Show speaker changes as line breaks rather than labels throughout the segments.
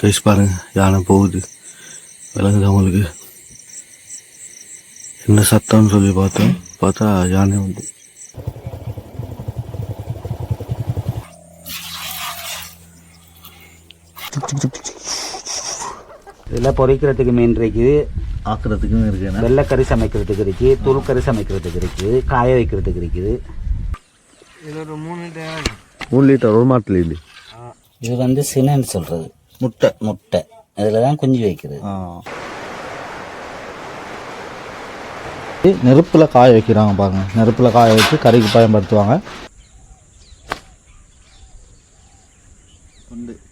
Guys பாருங்க, யானை போகுது. விலங்குது அவங்களுக்கு என்ன சத்தம்னு சொல்லி பார்த்தா யானை வந்து
இதெல்லாம் பொரிக்கிறதுக்கு மீன் இருக்குது,
ஆக்குறதுக்கும் இருக்குது,
வெள்ளைக்கறி சமைக்கிறதுக்கு இருக்குது, தூள் கறி சமைக்கிறதுக்கு இருக்குது, காய வைக்கிறதுக்கு இருக்குது.
இது ஒரு
3 லிட்டர் ஒரு மாட்டில் இல்லை.
இது வந்து சினன்னு சொல்கிறது, முட்டை இதில் தான் குஞ்சு வைக்கிறது.
நெருப்பில் காய வைக்கிறாங்க பாருங்க. நெருப்பில் காய வச்சு கறிக்கு பயன்படுத்துவாங்க.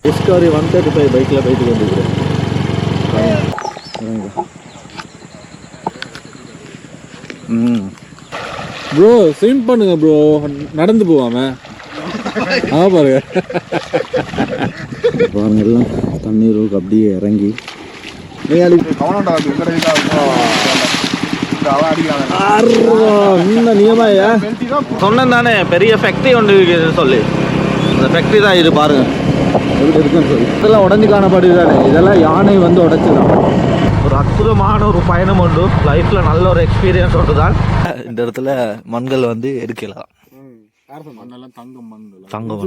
டிஸ்கவரி 135 பைக்கில் போயிட்டு வந்துருக்கிறேன்.
ப்ரோ ஸ்விம் பண்ணுங்க ப்ரோ, நடந்து போவாம. பாருங்க
பாருங்க, எல்லாம் தண்ணீர் அப்படியே இறங்கி
சொன்னேன் தானே பெரிய ஃபேக்ட்ரி ஒன்று இருக்குதுன்னு சொல்லி. அந்த ஃபேக்ட்ரி தான் இது பாருங்க எப்படி இருக்குன்னு சொல்லி. இதெல்லாம் உடஞ்சி காணப்படுது தானே, இதெல்லாம் யானை வந்து உடைச்சுதான். ஒரு அற்புதமான ஒரு பயணம் உண்டு, லைஃப்பில் நல்ல ஒரு எக்ஸ்பீரியன்ஸ் ஒன்று தான். இந்த இடத்துல மண்கள் வந்து எடுக்கலாம். தங்கம்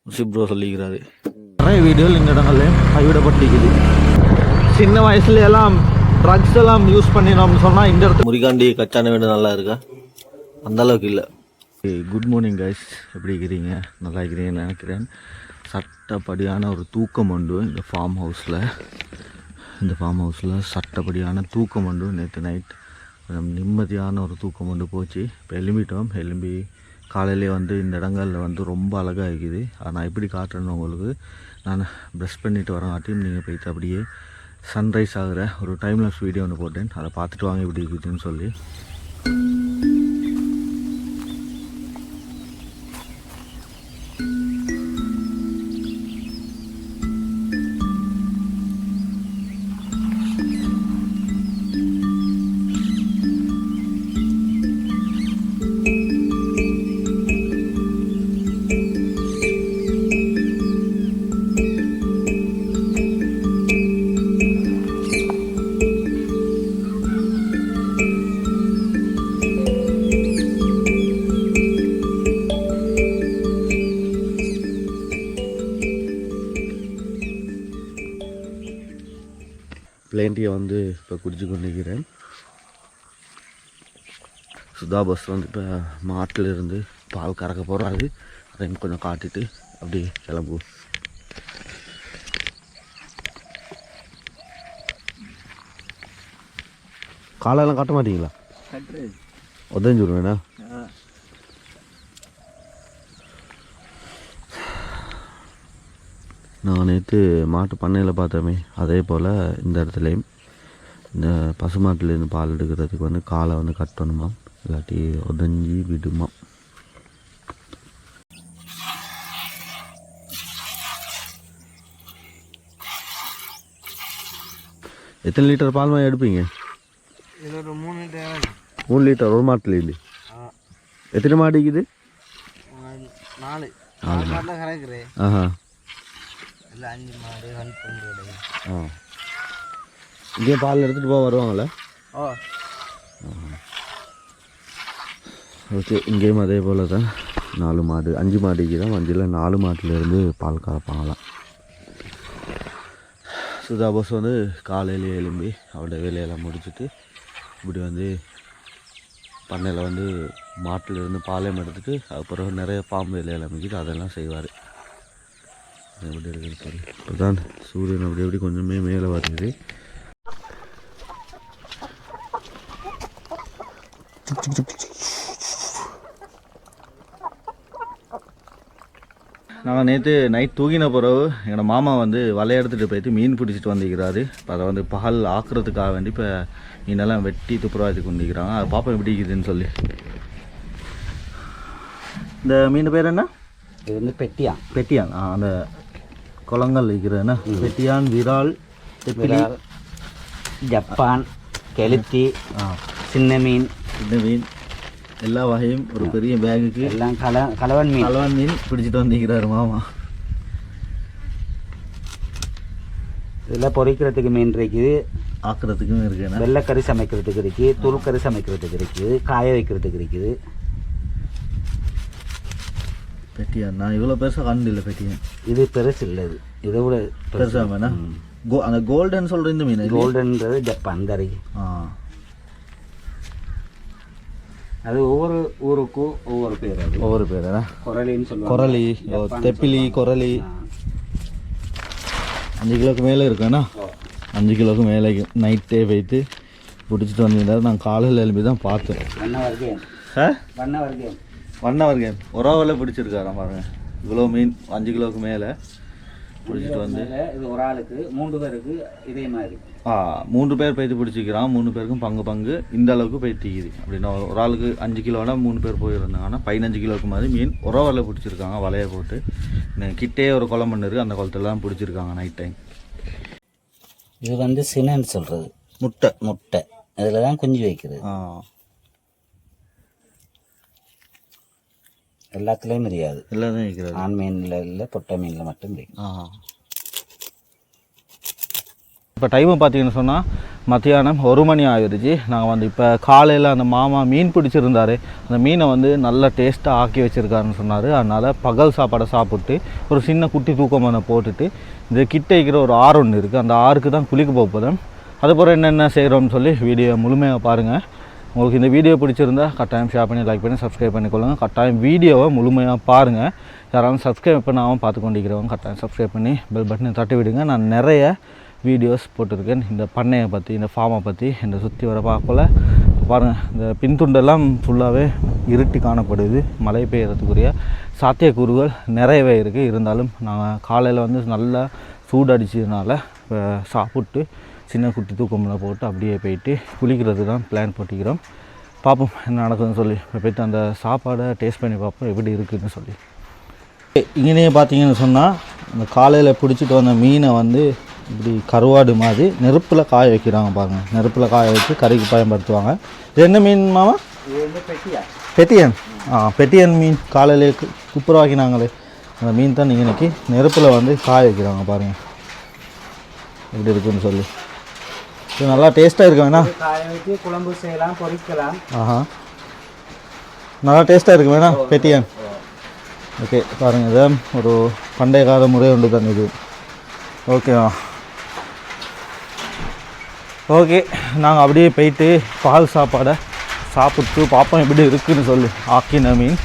முசிப்ரோ சொல்லிக்கிறாரு. நிறைய வீடியோவில் இந்த இடங்கள்லையும் கைவிடப்பட்டிருக்குது. சின்ன வயசுல எல்லாம் ட்ரக்ஸ் எல்லாம் யூஸ் பண்ணினோம்னு சொன்னால் இந்த இடத்துல முறிகாண்டி கச்சான வீடு நல்லா இருக்கா? அந்த அளவுக்கு இல்லை. குட் மார்னிங் கைஸ், எப்படி இருக்கிறீங்க? நல்லா இருக்கிறீங்கன்னு நினைக்கிறேன். சட்டப்படியான ஒரு தூக்கம் உண்டு இந்த ஃபார்ம் ஹவுஸில் சட்டப்படியான தூக்கம் உண்டு. நேற்று நைட் நிம்மதியான ஒரு தூக்கம் உண்டு போச்சு. இப்போ எழும்பி காலையிலே வந்து இந்த இடங்களில் வந்து ரொம்ப அழகாக இருக்குது. நான் எப்படி காட்டுறேன்னு உங்களுக்கு நான் ப்ரெஷ் பண்ணிவிட்டு வரங்காட்டியும் நீங்கள் போயிட்டு அப்படியே சன்ரைஸ் ஆகிற ஒரு டைம்லெஸ் வீடியோ ஒன்று போட்டேன். அதை பார்த்துட்டு வாங்க எப்படி இருக்குதுன்னு சொல்லி.
பிளேண்டியை வந்து இப்போ குடிச்சு கொண்டிருக்கிறேன். சுதா பஸ் வந்து இப்போ மாட்டிலிருந்து பால் கறக்க போகிறாரு. அதையும் கொஞ்சம் காட்டிட்டு அப்படி கிளம்புவோம். காலெல்லாம் காட்ட மாட்டீங்களா? உதஞ்சு விடுவேண்ணா. நான் நேற்று மாட்டு பண்ணையில் பார்த்தோமே, அதே போல் இந்த இடத்துலையும் இந்த பசுமாட்டிலேருந்து பால் எடுக்கிறதுக்கு வந்து காலை வந்து கட்டணுமா, இல்லாட்டி உதஞ்சி விடுமா. எத்தனை லிட்டர் பால் எடுப்பீங்க? 3 லிட்டர் ஒரு மாட்டில் இல்லை. எத்தனை மாடிக்குது?
4.
ஆஹா. இங்கே பால் எடுத்துகிட்டு போக வருவாங்களே. ஓகே, இங்கேயும் அதே போல் தான் 4 மாடு 5 மாடிக்கு தான். 5ல் 4 மாட்டிலேருந்து பால் கறப்பாங்களாம். சுதா பஸ் வந்து காலையிலே எழும்பி அவருடைய வேலையெல்லாம் முடிச்சுட்டு இப்படி வந்து பண்ணையில் வந்து மாட்டிலேருந்து பாலையும் எடுத்துகிட்டு அதுக்கப்புறம் நிறைய பாம்பு வேலையெல்லாம் முடிச்சுட்டு அதெல்லாம் செய்வார். எப்படி இருக்குது இப்போ தான் சூரியன் அப்படி எப்படி கொஞ்சமே மேலே வருது.
நாங்கள் நேற்று நைட் தூங்கின பிறகு எங்கள் மாமா வந்து வலையை எடுத்துகிட்டு போயிட்டு மீன் பிடிச்சிட்டு வந்துக்கிறாரு. இப்போ அதை வந்து பகல் ஆக்குறதுக்காக வேண்டி இப்போ மீனெல்லாம் வெட்டி துப்புரவாதி கொண்டிருக்கிறாங்க. அது பாப்பா எப்படி இருக்குதுன்னு சொல்லி. இந்த மீன் பேர் என்ன?
இது வந்து பெட்டியான்.
அந்த குளங்கள் இருக்கிறதுனா பெட்டியான், விரால்,
ஜப்பான், கெளுத்தி, சின்ன மீன்
எல்லா வகையும் ஒரு பெரிய பேகுக்கு
எல்லாம் கலவன் மீன்
பிடிச்சிட்டு வந்துக்கிறாரு மாமா.
இதில் பொரிக்கிறதுக்கு மீன் இருக்குது,
ஆக்குறதுக்கும் இருக்குண்ணா.
வெள்ளைக்கறி சமைக்கிறதுக்கு இருக்குது, தூள்கறி சமைக்கிறதுக்கு இருக்குது, காய வைக்கிறதுக்கு இருக்குது.
பெட்டியா? நான் இவ்வளோ பெருசாக கண்டு இல்லை பெட்டியா.
இது பெருசு இல்லை, இது இதை விட
பெருசாக வேணா. அந்த கோல்டன் சொல்கிற இந்த மீன்
கோல்டன்றது ஜப்பான் கறி. அது ஒவ்வொரு ஊருக்கும் ஒவ்வொரு பேர். அது
ஒவ்வொரு பேர்
குரலின்னு சொல்லுவாங்க.
குரலி, தெப்பிலி, குரலி. 5 கிலோக்கு மேலே இருக்குண்ணா. 5 கிலோக்கு மேலே நைட்டே போய்த்து பிடிச்சிட்டு வந்திருந்தாரு. நான் காலையில் எழுப்பி தான் பார்த்தேன். ஒன் ஹவர் கேம் ஒரு ஹவரில் பிடிச்சிருக்காரா பாருங்க. இவ்வளோ மீன் 5 கிலோக்கு மேலே பிடிச்சிட்டு வந்து
இது ஒரு ஆளுக்கு 3 பேருக்கு இதே மாதிரி
3 பேர் போய்த்து பிடிச்சிக்கிறான். 3 பேருக்கும் பங்கு இந்த அளவுக்கு போய்த்திக்குது. அப்படின்னா ஒரு ஆளுக்கு 5 கிலோனா 3 பேர் போயிருந்தாங்கன்னா 15 கிலோக்கு மாதிரி மீன் ஒரு ஹவரில் பிடிச்சிருக்காங்க. வலையை போட்டு கிட்டே ஒரு குளம் பண்ணு இருக்குது, அந்த குளத்துல தான் பிடிச்சிருக்காங்க நைட் டைம்.
இது வந்து சினன்னு சொல்கிறது. முட்டை இதில் தான் குஞ்சு வைக்கிறது. எல்லாத்துலேயும் தெரியாது,
எல்லாத்தையும் வைக்கிறது.
ஆண் மீனில் இல்லை, பொட்டை மீனில் மட்டும் வைக்கும்.
இப்போ டைமு பார்த்தீங்கன்னு சொன்னால் மத்தியானம் 1 மணி ஆகிடுச்சு. நாங்கள் வந்து இப்போ காலையில் அந்த மாமா மீன் பிடிச்சிருந்தாரு. அந்த மீனை வந்து நல்லா டேஸ்ட்டாக ஆக்கி வச்சுருக்காருன்னு சொன்னார். அதனால் பகல் சாப்பாடை சாப்பிட்டு ஒரு சின்ன குட்டி தூக்கமான போட்டுட்டு இந்த கிட்ட இருக்கிற ஒரு ஆறு ஒன்று இருக்குது, அந்த ஆறுக்கு தான் குளிக்க போகிறோம். அதுபோல் என்னென்ன செய்கிறோம்னு சொல்லி வீடியோ முழுமையாக பாருங்கள். உங்களுக்கு இந்த வீடியோ பிடிச்சிருந்தா கட்டாயம் ஷேர் பண்ணி, லைக் பண்ணி, சப்ஸ்கிரைப் பண்ணிக்கொள்ளுங்கள். கட்டாயம் வீடியோவை முழுமையாக பாருங்கள். யாராலும் சப்ஸ்கிரைப் பண்ணாமல் பார்த்து கொண்டிருக்கிறவங்க கட்டாயம் சப்ஸ்கிரைப் பண்ணி பெல் பட்டனை தட்டி விடுங்க. நான் நிறைய வீடியோஸ் போட்டிருக்கேன் இந்த பண்ணையை பற்றி, இந்த ஃபார்மை பற்றி. என்னை சுற்றி வர பார்க்கல பாருங்கள், இந்த பின்துண்டெல்லாம் ஃபுல்லாகவே இருட்டி காணப்படுது. மழை பெய்யறதுக்குரிய சாத்தியக்கூறுகள் நிறையவே இருக்குது. இருந்தாலும் நாங்கள் காலையில் வந்து நல்லா சூடு அடிச்சதுனால சாப்பிட்டு சின்ன குட்டி தூக்கமில் போட்டு அப்படியே போயிட்டு குளிக்கிறது தான் பிளான் போட்டிக்கிறோம். பார்ப்போம் என்ன நடக்குதுன்னு சொல்லி. இப்போ போய்ட்டு அந்த சாப்பாடை டேஸ்ட் பண்ணி பார்ப்போம் எப்படி இருக்குதுன்னு சொல்லி. இங்கேயே பார்த்தீங்கன்னு சொன்னால் அந்த காலையில் பிடிச்சிட்டு வந்த மீனை வந்து இப்படி கருவாடு மாதிரி நெருப்பில் காய வைக்கிறாங்க பாருங்கள். நெருப்பில் காய வச்சு கறிக்கு பயன்படுத்துவாங்க. இது என்ன மீன் மாமா? பெட்டியன். பெட்டியன் மீன் காலையில் குப்புரவாக்கினாங்களே அந்த மீன் தான் நீங்கள் இன்றைக்கி நெருப்பில் வந்து காய வைக்கிறாங்க பாருங்கள் எப்படி இருக்குதுன்னு சொல்லி. இது நல்லா டேஸ்ட்டாக இருக்கு வேணா,
காய வச்சு குழம்பு செய்யலாம், பொரிக்கலாம்.
நல்லா டேஸ்ட்டாக இருக்கு வேணா பெட்டியன். ஓகே பாருங்கள், இதை ஒரு பண்டைய கால முறை உண்டு தான் இது. ஓகேவா? ஓகே, நாங்கள் அப்படியே போயிட்டு பால் சாப்பாடை சாப்பிட்டு பார்ப்போம் எப்படி இருக்குதுன்னு சொல்லி. ஆக்கின மீன்,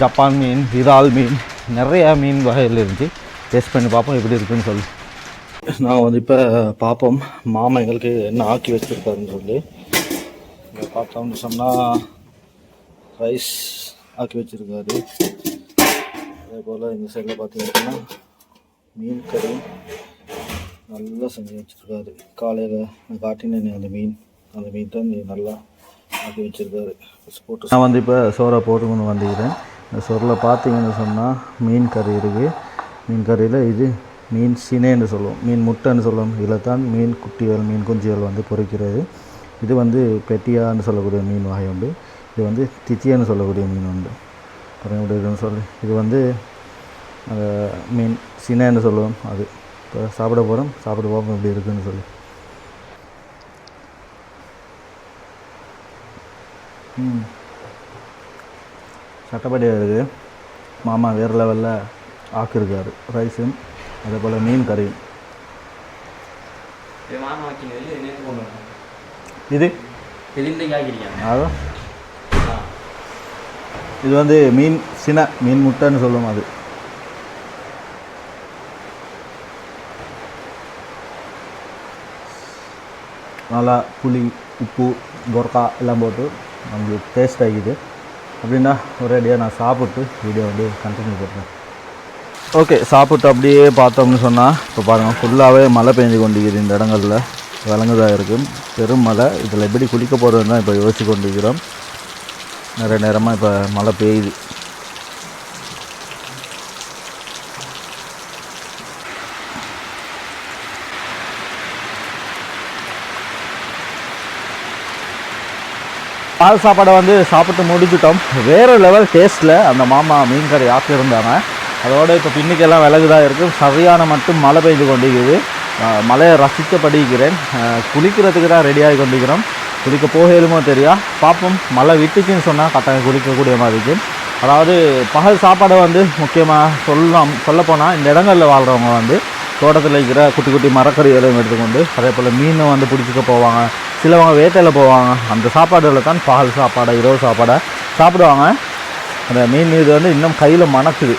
ஜப்பான் மீன், இறால் மீன், நிறையா மீன் வகையில் இருந்துச்சு. டேஸ்ட் பண்ணி பார்ப்போம் எப்படி இருக்குதுன்னு சொல்லி. நாங்கள் வந்து இப்போ பார்ப்போம் மாமா எங்களுக்கு என்ன ஆக்கி வச்சுருக்காருன்னு சொல்லி. இங்கே பார்த்தோம்னு சொன்னால் ரைஸ் ஆக்கி வச்சுருக்காரு. அதே போல் இந்த சைடில் பார்த்தீங்கன்னா மீன் கறி நல்லா செஞ்சு வச்சுருக்காரு. காலையில் காட்டினேன் அந்த மீன் தான் நல்லா ஆக்கி வச்சுருக்காரு. போட்டு நான் வந்து இப்போ சோறை போட்டுக்கொண்டு வந்துக்கிறேன். இந்த சோறில் பார்த்தீங்கன்னு சொன்னால் மீன் கறி இருக்குது. மீன் கறியில் இது மீன் சினேன்னு சொல்லுவோம், மீன் முட்டைன்னு சொல்லுவோம். இதில் தான் மீன் குட்டிகள், மீன் குஞ்சுகள் வந்து பொரிக்கிறது. இது வந்து பெட்டியான்னு சொல்லக்கூடிய மீன் வகை உண்டு. இது வந்து தித்தியான்னு சொல்லக்கூடிய மீன் உண்டு. அப்புறம் எப்படி இருக்குன்னு சொல்லி. இது வந்து மீன் சினேன்னு சொல்லுவோம். அது இப்போ சாப்பிட போகிறோம், சாப்பிட பார்ப்போம் எப்படி இருக்குதுன்னு சொல்லி. சட்டப்படியாக இருக்குது. மாமா வேறு லெவலில் ஆக்கியிருக்காரு ரைஸும் அதே போல் மீன் கறியும். இது அதான் இது வந்து மீன் சின மீன் முட்டைன்னு சொல்லுவோம். அது நல்லா புளி, உப்பு, கொர்க்கா எல்லாம் போட்டு நம்மளுக்கு டேஸ்ட் ஆகிக்குது. அப்படின்னா ஒரேடியாக நான் சாப்பிட்டு வீடியோ வந்து கண்டினியூ பண்ணுறேன். ஓகே, சாப்பிட்டு அப்படியே பார்த்தோம்னு சொன்னால் இப்போ பாருங்கள் ஃபுல்லாகவே மழை பெஞ்சு கொண்டிருக்குது. இந்த இடங்களில் விலங்குதாக இருக்கும் பெரும் மழை. இதில் எப்படி குளிக்க போகிறதுன்னு தான் இப்போ யோசிச்சு கொண்டிருக்கிறோம். நிறைய நேரமாக இப்போ மழை பெய்யுது. பால் சாப்பாடை வந்து சாப்பிட்டு முடிச்சுட்டோம். வேறு லெவல் டேஸ்ட்டில் அந்த மாமா மீன் கறி ஆக்கியிருந்தாங்க. அதோடு இப்போ பின்னிக்கெல்லாம் விலகுதாக இருக்குது. சரியான மட்டும் மழை பெய்து கொண்டிருக்குது. மலையை ரசித்தபடி இருக்கிறேன். குளிக்கிறதுக்கு தான் ரெடியாகி கொண்டிருக்கிறோம். குளிக்க போகலுமோ தெரியா பார்ப்போம். மழை விட்டுச்சுன்னு சொன்னால் கட்டாயம் குளிக்கக்கூடிய மாதிரி இருக்கும். அதாவது பகல் சாப்பாடை வந்து முக்கியமாக சொல்லப்போனால் இந்த இடங்களில் வாழ்கிறவங்க வந்து தோட்டத்தில் இருக்கிற குட்டி குட்டி மரக்கறிகளையும் எடுத்துக்கொண்டு அதே போல் மீனை வந்து பிடிச்சிக்க போவாங்க. சிலவங்க வேட்டையில் போவாங்க. அந்த சாப்பாடுகளை தான் பகல் சாப்பாடை இரவு சாப்பாடை சாப்பிடுவாங்க. அந்த மீன் இது வந்து இன்னும் கையில் மணக்குது.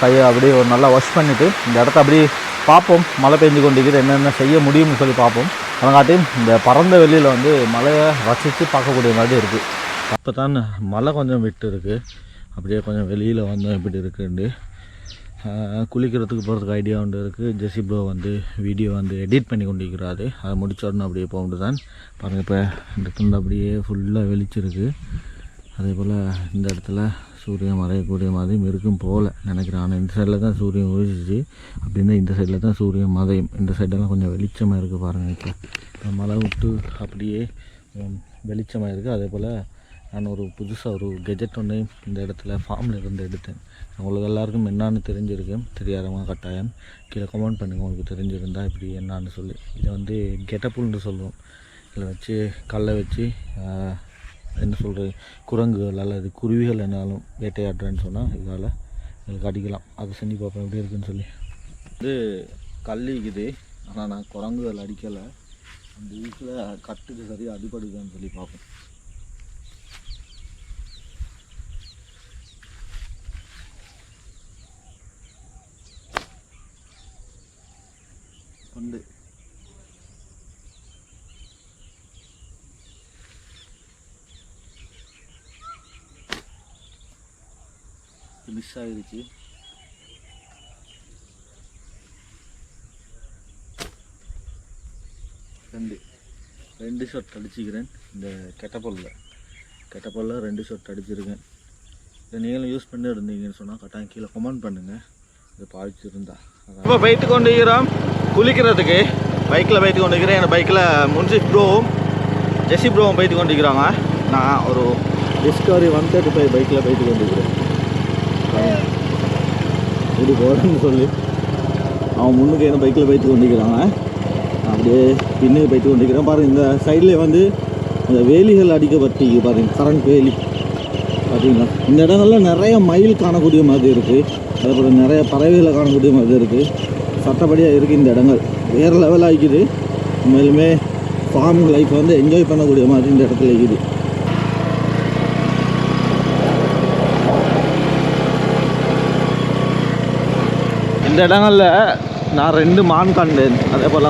கையை அப்படியே ஒரு நல்லா வாஷ் பண்ணிவிட்டு இந்த இடத்த அப்படியே பார்ப்போம். மழை பெஞ்சு கொண்டிருக்குது, என்னென்ன செய்ய முடியும்னு சொல்லி பார்ப்போம். அதனாட்டியும் இந்த பறந்த வெளியில் வந்து மழையை ரசித்து பார்க்கக்கூடிய மாதிரி இருக்குது. அப்போ தான் மழை கொஞ்சம் விட்டு இருக்குது. அப்படியே கொஞ்சம் வெளியில் வந்தோம் எப்படி இருக்குன்னு. குளிக்கிறதுக்கு போகிறதுக்கு ஐடியா ஒன்று இருக்குது. ஜெசி ப்ரோ வந்து வீடியோ வந்து எடிட் பண்ணி கொண்டிருக்கிறாரு. அதை முடிச்ச உடனே அப்படியே போக தான் பாருங்கள். இப்போ இந்த துண்டு அப்படியே ஃபுல்லாக வெளிச்சிருக்கு. அதே போல் இந்த இடத்துல சூரியன் மறையக்கூடிய மாதிரியும் இருக்கும் போல் நினைக்கிறேன். ஆனால் இந்த சைடில் தான் சூரியன் உதிச்சிச்சு. அப்படின்னா இந்த சைடில் தான் சூரியன் மறையும். இந்த சைடெல்லாம் கொஞ்சம் வெளிச்சமாக இருக்குது பாருங்கள். இப்போ மழை விட்டு அப்படியே வெளிச்சமாக இருக்குது. அதே போல் நான் ஒரு புதுசாக ஒரு கெஜெட் ஒன்று இந்த இடத்துல ஃபார்மில் இருந்து எடுத்தேன். உங்களுக்கு எல்லாருக்கும் என்னான்னு தெரிஞ்சிருக்கேன். தெரியாதவங்க கட்டாயம் கீழே கமெண்ட் பண்ணுங்கள் உங்களுக்கு தெரிஞ்சிருந்தால் இப்படி என்னான்னு சொல்லி. இதை வந்து கெட்டப்புல்னு சொல்லுவோம். இதில் வச்சு கல்லை வச்சு என்ன சொல்கிறது குரங்குகள் அல்லது குருவிகள் என்னாலும் வேட்டையாடுறேன்னு சொன்னால் இதால் எங்களுக்கு அடிக்கலாம். அதை செஞ்சு பார்ப்பேன் எப்படி இருக்குன்னு சொல்லி. வந்து கல்லிக்குது, ஆனால் நான் குரங்குகள் அடிக்கலை. அந்த வீட்டில் கட்டுக்கு சரியாக அடிபடுதான்னு சொல்லி பார்ப்பேன். கொண்டு மிஸ் ஆகிடுச்சு. ரெண்டு ஷாட் அடிச்சுக்கிறேன். இந்த கெட்டப்பல்ல 2 ஷாட் அடிச்சிருக்கேன். இதை நீங்களும் யூஸ் பண்ணி இருந்தீங்கன்னு சொன்னால் கட்டாயம் கீழே கமெண்ட் பண்ணுங்கள். இதை பாதிச்சிருந்தா. இப்போ போயிட்டு கொண்டு இருக்கிறோம் குளிக்கிறதுக்கு. பைக்கில் போயிட்டு கொண்டு இருக்கிறேன். என் பைக்கில் முன்சிப் ப்ரோவும் ஜெசி ப்ரோவும் போயிட்டு கொண்டு இருக்கிறாங்க. நான் ஒரு டிஸ்கவரி 135 பைக்கில் போயிட்டு கொண்டு இருக்கிறேன். இப்படி போகிறேன்னு சொல்லி அவன் முன்னுக்கு என்ன பைக்கில் போயிட்டு கொண்டிருக்கிறாங்க. அப்படியே பின்னுக்கு போயிட்டு கொண்டிருக்கிறேன். பாருங்கள் இந்த சைடில் வந்து அந்த வேலிகள் அடிக்கப்பட்டு பாருங்கள், கரண்ட் வேலி பார்த்தீங்களா. இந்த இடங்கள்லாம் நிறைய மயில் காணக்கூடிய மாதிரி இருக்குது. அதே போல் நிறைய பறவைகளை காணக்கூடிய மாதிரி இருக்குது. சட்டப்படியாக இருக்குது இந்த இடங்கள். வேறு லெவலாக இருக்குது. மேலுமே ஃபார்மிங் லைஃப் வந்து என்ஜாய் பண்ணக்கூடிய மாதிரி இந்த இடத்துல இருக்குது. இந்த இடங்களில் நான் 2 மான் கண்டேன். அதே போல்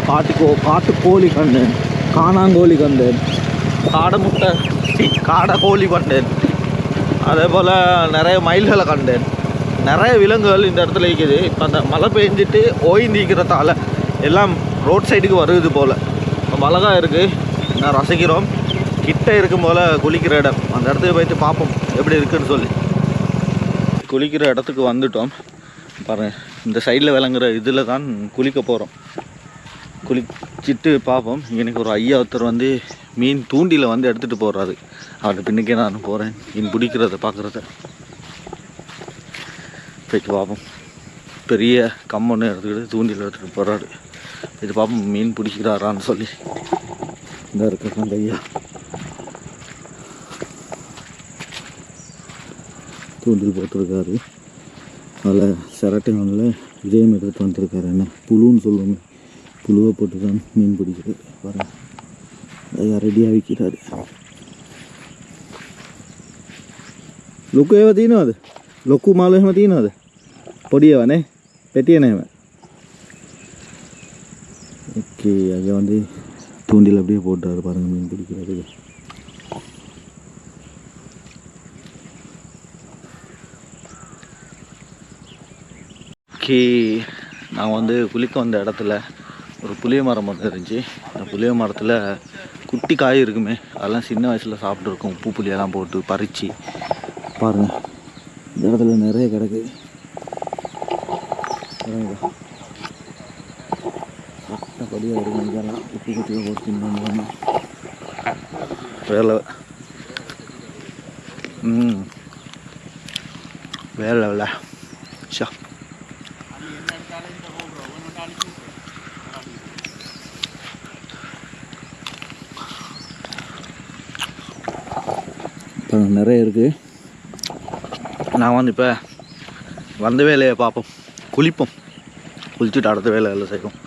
காட்டுக்கோழி கண்டேன், காணாங்கோழி கண்டேன், காடை கோழி கண்டேன். அதே போல் நிறைய மயில்களை கண்டேன். நிறைய விலங்குகள் இந்த இடத்துல இருக்குது. இப்போ அந்த மழை பெஞ்சிட்டு ஓய்ந்திக்கிறதால எல்லாம் ரோட் சைடுக்கு வருது போல். அழகாக இருக்குது. நான் ரசிக்கிறோம். கிட்ட இருக்கும் போல் குளிக்கிற இடம். அந்த இடத்துக்கு போயிட்டு பார்ப்போம் எப்படி இருக்குதுன்னு சொல்லி. குளிக்கிற இடத்துக்கு வந்துட்டோம். பாருங்கள் இந்த சைடில் விளங்குற இதில் தான் குளிக்க போகிறோம். குளிச்சுட்டு பார்ப்போம். எனக்கு ஒரு ஐயா ஒருத்தர் வந்து மீன் தூண்டியில் வந்து எடுத்துகிட்டு போகிறாரு. அவர்கிட்ட பின்னுக்கே நான் போகிறேன் மீன் பிடிக்கிறத பார்க்குறத. போய்ட்டு பார்ப்போம். பெரிய கம்மொன்று எடுத்துக்கிட்டு தூண்டியில் எடுத்துகிட்டு போகிறாரு. போய்ட்டு பார்ப்போம் மீன் பிடிக்கிறாரான்னு சொல்லி. இந்த இருக்கிற அந்த ஐயா தூண்டில் போட்டிருக்காரு. அதில் சிரட்டைகளில் இதயம் எடுத்துகிட்டு வந்துருக்காரு. என்ன புழுன்னு சொல்லுவோமே, புழுவை போட்டு தான் மீன் பிடிக்கிறது. பாருங்கள் ஐயா ரெடியாக விற்கிறாரு. ලොකු ඒවා තියෙනවද? ලොකු මාළු එහෙම තියෙනවද? පොඩි ඒවා නේ. පෙට්ටිය නේ එහෙම. ஓகே ஐயா வந்து தூண்டில் அப்படியே போட்டாரு பாருங்கள் மீன் பிடிக்கிறதுக்கு. ஓகே நான் வந்து குளிக்க வந்த இடத்துல ஒரு புளிய மரம் வந்து இருந்துச்சு. அந்த புளிய மரத்தில் குட்டி காய் இருக்குமே, அதெல்லாம் சின்ன வயசில் சாப்பிட்ருக்கோம். உப்பு புளியெல்லாம் போட்டு பறித்து பாருங்கள். இந்த இடத்துல நிறைய கிடக்கு. சட்டப்படியாக இருக்கும். இதெல்லாம் உப்பு குட்டியாக போட்டு தின்னு வேலை வேலை ஷா.
நிறைய இருக்குது. நான் வந்து இப்போ வந்த வேலையை பார்ப்போம், குளிப்போம், குளிச்சுட்டு அடுத்த வேலை எல்லாம் செய்வோம்.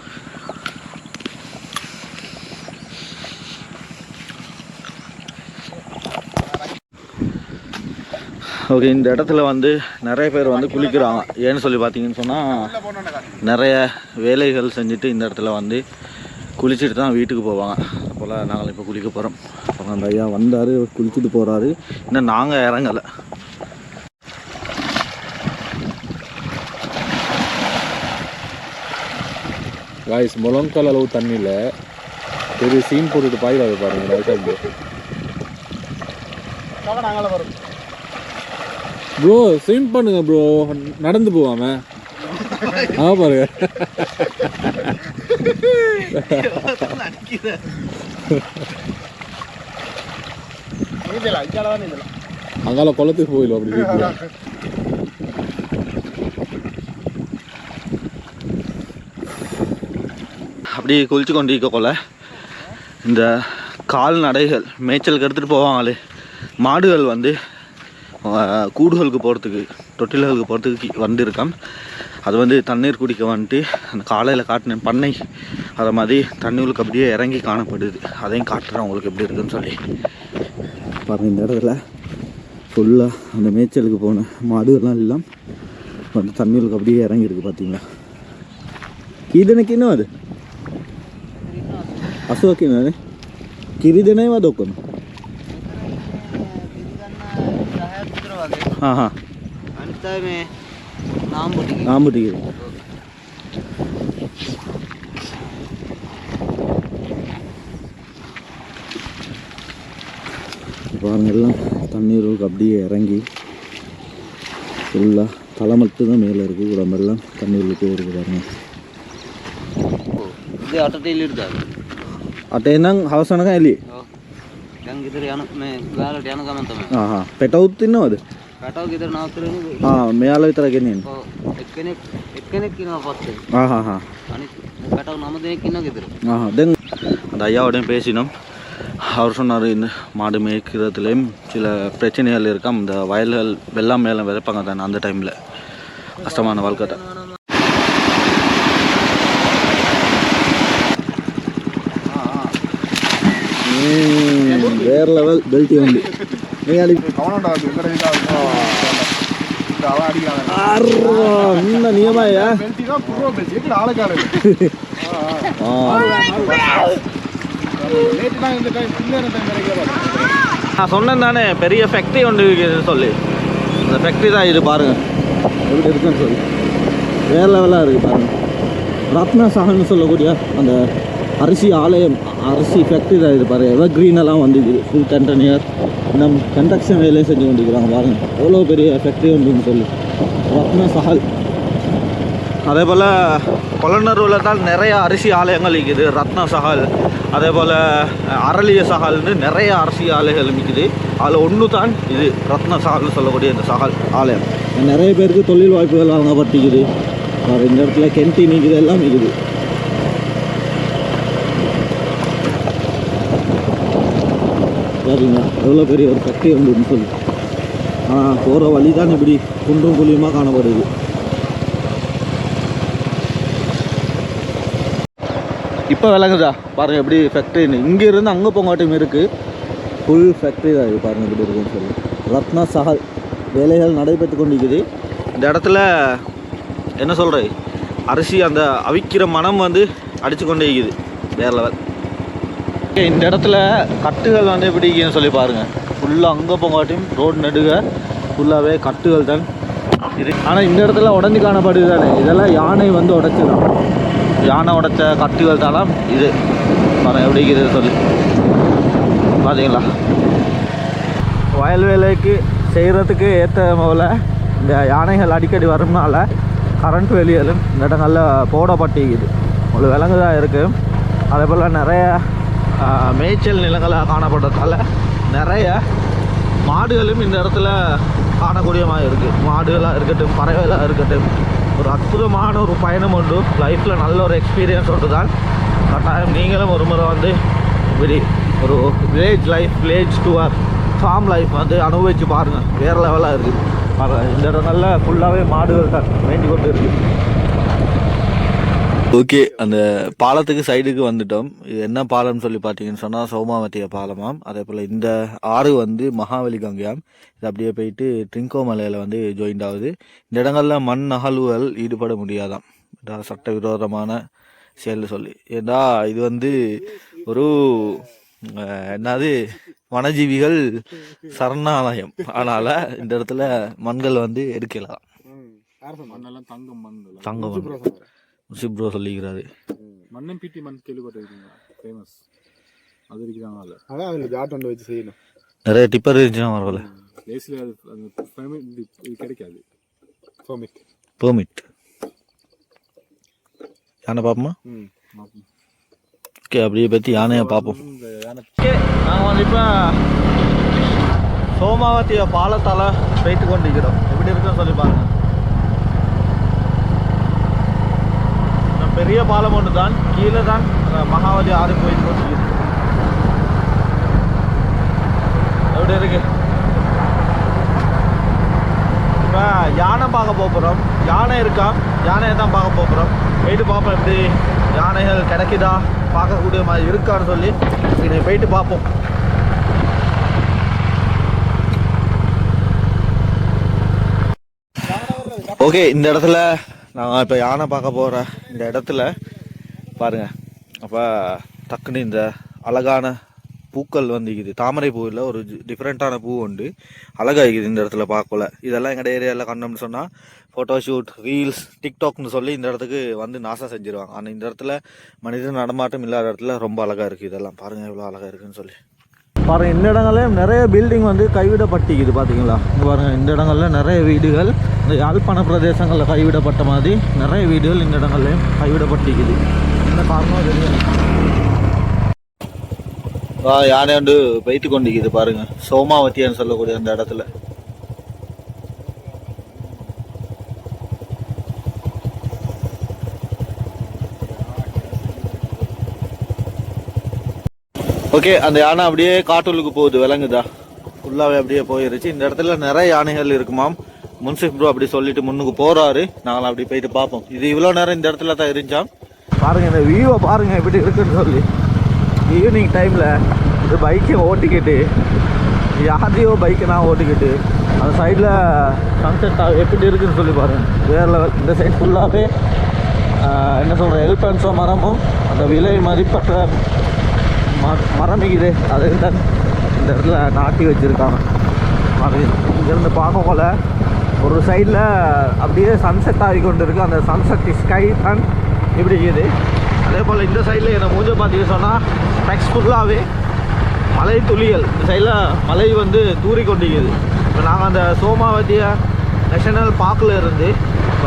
ஓகே, இந்த இடத்துல வந்து நிறைய பேர் வந்து குளிக்கிறாங்க. ஏன்னு சொல்லி பார்த்தீங்கன்னு சொன்னால் நிறைய வேலைகள் செஞ்சுட்டு இந்த இடத்துல வந்து குளிச்சுட்டு தான் வீட்டுக்கு போவாங்க. அதுபோல் நாங்கள் இப்போ குளிக்க போகிறோம். அப்புறம் அந்த ஐயா வந்தார், குளிச்சுட்டு போகிறாரு. இன்னும் நாங்கள் இறங்கலை.
காய்ஸ், முழங்கால் அளவு தண்ணியில் பெரிய சீன் போட்டுட்டு பாயிடாது பாருங்க. ப்ரோ ஸ்விம் பண்ணுங்க ப்ரோ, நடந்து போவாம பாருங்க. அங்கால குளத்துக்கு போயிடும் அப்படி.
அப்படி குளிச்சு கொண்டு இருக்கக்குள்ள இந்த கால்நடைகள் மேய்ச்சலுக்கு எடுத்துகிட்டு போவாங்களே மாடுகள் வந்து கூடுகளுக்கு போகிறதுக்கு, தொட்டில்களுக்கு போகிறதுக்கு வந்துருக்கான். அது வந்து தண்ணீர் குடிக்க வந்துட்டு அந்த காலையில் காட்டின பண்ணை அதை மாதிரி தண்ணீருக்கு அப்படியே இறங்கி காணப்படுது. அதையும் காட்டுறேன் உங்களுக்கு எப்படி இருக்குன்னு சொல்லி பாருங்கள். இந்த இடத்துல ஃபுல்லாக அந்த மேய்ச்சலுக்கு போன மாடுகள்லாம் எல்லாம் வந்து தண்ணீருக்கு அப்படியே இறங்கியிருக்கு. பார்த்தீங்களா? கீதனைக்கு அது අසුවකිනනේ කිරිදෙනේවා දොකන
අනිත් මේ නාම්බුටි
பாருங்க, எல்லாம் தண்ணீருக்கு அப்படியே இறங்கி ஃபுல்லாக தலை மட்டும்தான் மேலே இருக்குது. உடம்பெல்லாம் தண்ணீருக்கு போயிருக்கு. பாருங்க,
இது අටට එළියට
අටේ නම් හවස වෙනකන් එළියේ.
ඔව්. දැන් ගෙදර යන මේ ගාලට යන ගමන් තමයි.
පෙටවුත් ඉන්නවද?
පැටව ගෙදර නවත්තගෙන
මෙයාලා විතර ගෙනියන්නේ.
ඔව්. එක්කෙනෙක් ඉන්නවා පස්සේ. අනිත් පැටව 9 දෙනෙක් ඉන්නවා ගෙදර.
දැන් அந்த ஐயாவோடையும் பேசினோம். அவர் சொன்னார், இந்த மாடு மேய்க்கிறதுலேயும் சில பிரச்சனைகள் இருக்காம். இந்த வயல்கள் வெள்ளம் மேலே விதைப்பாங்க தானே, அந்த டைமில் கஷ்டமான வாழ்க்கை தான். வேறு லெவல் பெல்ட்டி வந்து இந்த நியமாயா நான் சொன்னேன் தானே, பெரிய ஃபேக்ட்ரி ஒன்று இருக்குதுன்னு சொல்லி. அந்த ஃபேக்ட்ரி தான் இது. பாருங்கள் எப்படி இருக்குன்னு சொல்லி வேறு லெவலாக இருக்குது. பாருங்கள், ரத்னா சஹல்னு சொல்லக்கூடிய அந்த அரிசி ஆலயம், அரிசி ஃபேக்ட்ரி தான் இது. பாருங்கள், எவ்வளோ க்ரீனெல்லாம் வந்துக்குது. ஃபுல் கண்டெய்னர் நம்ம கன்ஸ்ட்ரக்ஷன் வேலையை செஞ்சு கொண்டிருக்கிறாங்க. பாருங்கள், எவ்வளோ பெரிய ஃபேக்ட்ரி ஒன்றுன்னு சொல்லி ரத்னா சஹல். அதே போல் கொலனூரில் தான் நிறைய அரிசி ஆலயங்கள் இருக்குது. ரத்னா சஹல், அதே போல் அரளிய சஹல்னு நிறைய அரிசி ஆலயங்கள் இருக்குது. அதில் ஒன்று தான் இது ரத்னா சஹல்னு சொல்லக்கூடிய இந்த சஹல் ஆலயம். நிறைய பேருக்கு தொழில் வாய்ப்புகள் வழங்கப்பட்டிருக்குது. இந்த இடத்துல கென்டீன் இருக்குது, எல்லாம் இருக்குது. பார்த்தீங்களா எவ்வளோ பெரிய ஒரு ஃபேக்ட்ரி ஒன்றுன்னு சொல்லி. ஆனால் போகிற வழி தான் இப்படி குண்டும் குழியுமாக காணப்படுது. இப்போ விளங்குதா பாருங்கள் எப்படி ஃபேக்ட்ரின்னு. இங்கேருந்து அங்கே போங்காட்டும் இருக்குது. ஃபுல் ஃபேக்ட்ரி தான் இது. பாருங்கள் எப்படி இருக்குன்னு சொல்லி. ரத்னா சஹல் வேலைகள் நடைபெற்று கொண்டிருக்குது. இந்த இடத்துல என்ன சொல்கிறது, அரிசி அந்த அவிக்கிற மனம் வந்து அடித்து கொண்டே இருக்குது. வேறு லெவல். இந்த இடத்துல கட்டுகள் வந்து எப்படி இருக்குன்னு சொல்லி பாருங்கள். ஃபுல்லாக அங்கே போங்காட்டியும் ரோடு நடுக ஃபுல்லாகவே கட்டுகள் தான் இது. ஆனால் இந்த இடத்துல உடஞ்சி காணப்படுது தானே, இதெல்லாம் யானை வந்து உடைச்சதான். யானை உடைச்ச கட்டுகள் தானே இது. பாருங்கள் எப்படி இருக்குது சொல்லி. பார்த்தீங்களா, வயல் வேலைக்கு செய்கிறதுக்கு ஏற்ற போல் இந்த யானைகள் அடிக்கடி வரும்னால கரண்ட் வெளியேறும் இந்த இடங்களில் போடப்பட்டிருக்குது. ஒரு விலங்குதான் இருக்குது. அதே போல் நிறைய மேய்ச்சல் நிலங்களாக காணப்படுறதால நிறைய மாடுகளும் இந்த இடத்துல காணக்கூடியமாக இருக்குது. மாடுகளாக இருக்கட்டும், பறவைகளாக இருக்கட்டும், ஒரு அற்புதமான ஒரு பயணம் உண்டு. லைஃப்பில் நல்ல ஒரு எக்ஸ்பீரியன்ஸ் ஒன்று தான். கட்டாயம் நீங்களும் ஒரு முறை வந்து இப்படி ஒரு village life, village tour
farm life வந்து அனுபவிச்சு பாருங்கள், வேறு லெவலாக இருக்குது பாருங்கள். இந்த இடங்கள்ல ஃபுல்லாகவே மாடுகள் தான் வேண்டி கொண்டு இருக்குது. ஓகே, அந்த பாலத்துக்கு சைடுக்கு வந்துட்டோம். இது என்ன பாலம்னு சொல்லி பார்த்தீங்கன்னு சொன்னால் சோமாவத்திய பாலமாம். அதே போல் இந்த ஆறு வந்து மகாவலி கங்கையாம். இது அப்படியே போயிட்டு ட்ரிங்கோ மலையில் வந்து ஜாயிண்ட் ஆகுது. இந்த இடங்கள்ல மண் அகழ்வுகள் ஈடுபட முடியாதாம், சட்டவிரோதமான செயல் சொல்லி. ஏன்னா இது வந்து ஒரு என்னது வனஜீவிகள் சரணாலயம், அதனால் இந்த இடத்துல மண்கள் வந்து எடுக்கலாம்.
மண்ணெல்லாம் தங்கம் மண்
தங்கம் முசிப்ரோ சொல்லிக்கிறாரு.
மண்ணம் பிடி மண் கேள்விப்பட்டிருக்கீங்களா? ஃபேமஸ் அது இருக்கிறாங்க.
அதான் அதில் ஜாட் வச்சு செய்யணும்.
நிறைய டிப்பர் இருந்துச்சுன்னா வரல,
லேஸில் அது இது கிடைக்காது.
பெர்மிட் யானை பார்ப்போமா? ஓகே, அப்படியே பற்றி யானையை பார்ப்போம். ஓகே, நாங்கள் வந்து இப்போ சோமாவத்திய பாலத்தால் போயிட்டு கொண்டிருக்கிறோம். எப்படி இருக்குன்னு சொல்லி பாருங்கள். பெரிய பாலம் ஒன்று தான், கீழே தான் மகாவலி ஆறு போயிட்டு கொண்டிருக்குது. எப்படி இருக்கு? இப்போ யானை பார்க்க போகிறோம். யானை இருக்கா, யானையை தான் பார்க்க போகிறோம். போயிட்டு பார்ப்போம் எப்படி யானைகள் கிடைக்குதா, பார்க்கக்கூடிய மாதிரி இருக்கான்னு சொல்லி இதை போயிட்டு பார்ப்போம். ஓகே, இந்த இடத்துல நாங்கள் இப்போ யானை பார்க்க போகிற இந்த இடத்துல பாருங்கள். அப்போ டக்குன்னு இந்த அழகான பூக்கள் வந்து இருக்குது. தாமரை பூவில் ஒரு டிஃப்ரெண்ட்டான பூ உண்டு, அழகாகிக்குது இந்த இடத்துல பார்க்கல. இதெல்லாம் எங்கள் ஏரியாவில் கண்டோம்னு சொன்னால் ஃபோட்டோஷூட், ரீல்ஸ், டிக்டாக்னு சொல்லி இந்த இடத்துக்கு வந்து நாசம் செஞ்சுருவாங்க. ஆனால் இந்த இடத்துல மனித நடமாட்டம் இல்லாத இடத்துல ரொம்ப அழகாக இருக்குது. இதெல்லாம் பாருங்கள் எவ்வளோ அழகாக இருக்குதுன்னு சொல்லி பாருங்கள். இந்த இடங்கள்லேயும் நிறைய பில்டிங் வந்து கைவிடப்பட்டிக்குது பார்த்தீங்களா? இங்கே பாருங்கள், இந்த இடங்கள்ல நிறைய வீடுகள், இந்த யாழ்ப்பாண பிரதேசங்களில் கைவிடப்பட்ட மாதிரி நிறைய வீடுகள் இந்த இடங்கள்லையும் கைவிடப்பட்டிக்குது. என்ன காரணம் தெரியும். யானை வந்து போயிட்டு கொண்டிருக்குது பாருங்கள், சோமாவத்தியான்னு சொல்லக்கூடிய அந்த இடத்துல. ஓகே, அந்த யானை அப்படியே காட்டுக்கு போகுது, விளங்குதா? ஃபுல்லாகவே அப்படியே போயிருச்சு. இந்த இடத்துல நிறைய யானைகள் இருக்குமாம். முன்சிப் ப்ரோ அப்படி சொல்லிட்டு முன்னுக்கு போறாரு. நாங்களும் அப்படி போயிட்டு பார்ப்போம். இது இவ்வளோ நேரம் இந்த இடத்துல தான் இருந்துச்சாம். பாருங்க, இந்த வியூவை பாருங்க எப்படி இருக்குன்னு சொல்லி. ஈவினிங் டைமில் இது பைக்கை ஓட்டிக்கிட்டு, யாரையோ பைக்கை நான் ஓட்டிக்கிட்டு அந்த சைடில் சன்செட் எப்படி இருக்குன்னு சொல்லி பாருங்கள். வேறு லெவல். இந்த சைட் ஃபுல்லாகவே என்ன சொல்கிற எலிஃபென்ட்ஸோ மரமும் அந்த விலை மதிப்பற்ற மரமிக்குது, அது தான் இந்த இடத்துல நாட்டி வச்சுருக்காங்க. அது இங்கேருந்து பார்க்கல ஒரு சைடில் அப்படியே சன்செட் ஆகி கொண்டு இருக்குது. அந்த சன்செட் ஸ்கை தான் இப்படி இருக்குது. அதே போல் இந்த சைடில் என்னை மூஞ்ச பார்த்தீங்கன்னு சொன்னால் டெக்ஸ்ட் ஃபுல்லாகவே மலை துளிகள். இந்த சைடில் மலை வந்து தூறி கொண்டிருக்குது. இப்போ நாங்கள் அந்த சோமாவத்திய நேஷனல் பார்க்கில் இருந்து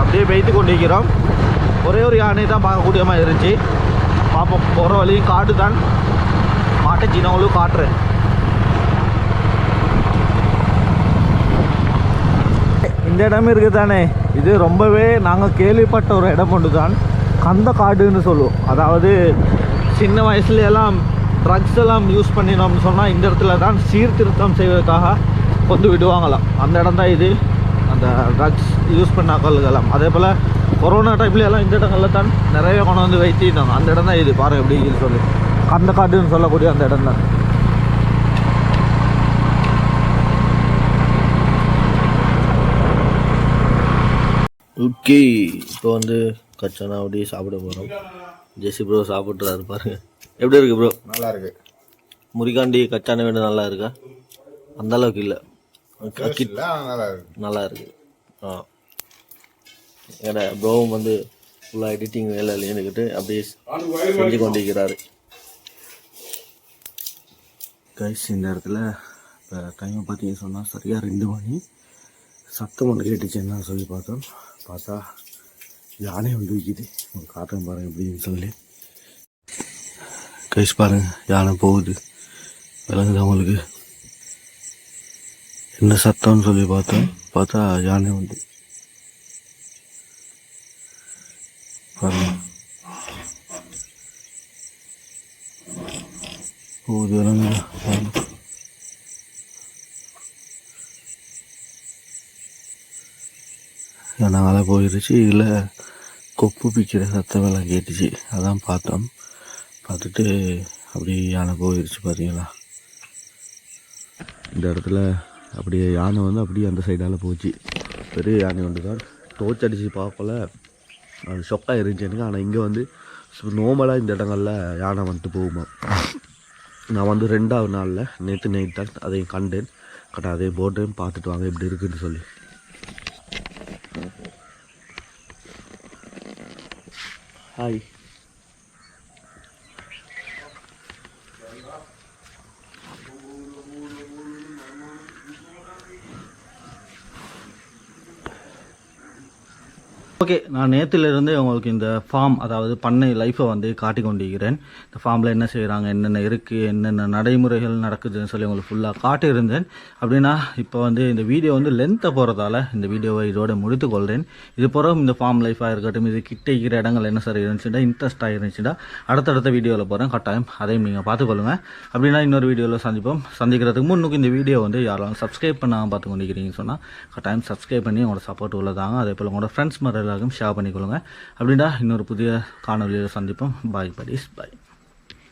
அப்படியே பெய்து கொண்டிருக்கிறோம். ஒரே ஒரு யானை தான் பார்க்கக்கூடிய மாதிரி இருந்துச்சு. பார்ப்போம், போகிற வழியும் காடு தான். மாட்டை சின்னவங்களும் காட்டுறேன். இந்த இடம் இருக்குது தானே, இது ரொம்பவே நாங்கள் கேள்விப்பட்ட ஒரு இடம் ஒன்று தான். கந்த காடுன்னு சொல்லுவோம். அதாவது சின்ன வயசுலையெல்லாம் ட்ரக்ஸ் எல்லாம் யூஸ் பண்ணினோம்னு சொன்னால் இந்த இடத்துல தான் சீர்திருத்தம் செய்வதற்காக கொண்டு விடுவாங்களாம். அந்த இடம் தான் இது, அந்த ட்ரக்ஸ் யூஸ் பண்ணாக்கள்லாம். அதே போல் கொரோனா டைம்லையெல்லாம் இந்த இடங்களில் தான் நிறைய கொண்டு வந்து வைத்திருந்தாங்க. அந்த இடம் தான் இது. பாருங்கள் எப்படி சொல்லி கந்த காடுன்னு சொல்லக்கூடிய அந்த இடம் தான். ஓகே, இப்போ வந்து கச்சானா அப்படியே சாப்பிட போகிறோம். ஜெசி ப்ரோ சாப்பிட்றாரு பாருங்க. எப்படி இருக்கு ப்ரோ?
நல்லா இருக்கு.
முறிகாண்டி கச்சான வேண்டு நல்லா இருக்கா? அந்த அளவுக்கு இல்லை, நல்லா இருக்கு. ஏன்னா ப்ரோவும் வந்து ஃபுல்லாக எடிட்டிங் வேலையில் இருந்துக்கிட்டு அப்படியே செஞ்சு கொண்டிருக்கிறாரு. கைஸ், இந்த இடத்துல இப்போ டைமை பார்த்தீங்கன்னு சொன்னால் சரியாக 2 மணி. சத்தம் ஒன்று கேட்டுச்சுன்னு சொல்லி பார்த்தா யானை வந்து விற்கிது. காட்டுறேன் பாருங்கள் எப்படின்னு சொல்லி. கைஸ் பாருங்கள், யானை போகுது, விளங்குது அவங்களுக்கு. என்ன சத்தம்னு சொல்லி பார்த்தா யானை வந்து பாருங்க போகுது, விளங்குதா?
நாளாக போயிடுச்சு. இதில் கொப்பு பிக்கிற சத்தமெல்லாம் கேட்டுச்சு. அதான் பார்த்தோம். பார்த்துட்டு அப்படியே யானை போயிடுச்சு. பார்த்தீங்களா, இந்த இடத்துல அப்படியே யானை வந்து அப்படியே அந்த சைடால் போச்சு. பெரிய யானை ஒன்று தான். டோர்ச் அடித்து பார்க்கல, அது ஷொக்காக இருந்துச்சு எனக்கு. ஆனால் இங்கே வந்து நோமலாக இந்த இடங்களில் யானை வந்துட்டு போகுமா. நான் வந்து 2வது நாளில் நேற்று நைட் தான் அதையும் கண்டேன். கரெக்டாக அதையும் போட்டேன். பார்த்துட்டு வாங்க எப்படி இருக்குன்னு சொல்லி. ஹாய்.
ஓகே, நான் நேற்றுலேருந்து உங்களுக்கு இந்த ஃபார்ம், அதாவது பண்ணை லைஃப்பை வந்து காட்டி கொண்டிருக்கிறேன். இந்த ஃபார்மில் என்ன செய்கிறாங்க, என்னென்ன இருக்குது, என்னென்ன நடைமுறைகள் நடக்குதுன்னு சொல்லி உங்களுக்கு ஃபுல்லாக காட்டியிருந்தேன். அப்படின்னா இப்போ வந்து இந்த வீடியோ வந்து லென்த்தை போகிறதால இந்த வீடியோவை இதோட முடித்துக்கொள்கிறேன். இது பிறகு இந்த ஃபார்ம் லைஃபாக இருக்கட்டும், இது கிட்ட இருக்கிற இடங்கள் என்ன சரி இருந்துச்சுன்னா, இன்ட்ரெஸ்ட்டாக இருந்துச்சுன்னா அடுத்தடுத்த வீடியோவில் போகிறேன். கட்டாயம் அதையும் நீங்கள் பார்த்துக்கொள்ளுங்கள். அப்படின்னா இன்னொரு வீடியோவில் சந்திப்போம். சந்திக்கிறதுக்கு முன்னுக்கு இந்த வீடியோ வந்து யாராலும் சப்ஸ்கிரைப் பண்ணாமல் பார்த்து கொண்டிருக்கிறீங்கன்னு சொன்னால் கட்டாயம் சப்ஸ்கிரைப் பண்ணி உங்களோட சப்போர்ட் உள்ளதாங்க. அதே போல் உங்களோட ஃப்ரெண்ட்ஸ் மாதிரி எல்லாருக்கும் ஷேர் பண்ணிக்கொள்ளுங்க. அப்படின்னா இன்னொரு புதிய காணொலியில் சந்திப்போம். பாய் படிஸ், பாய்.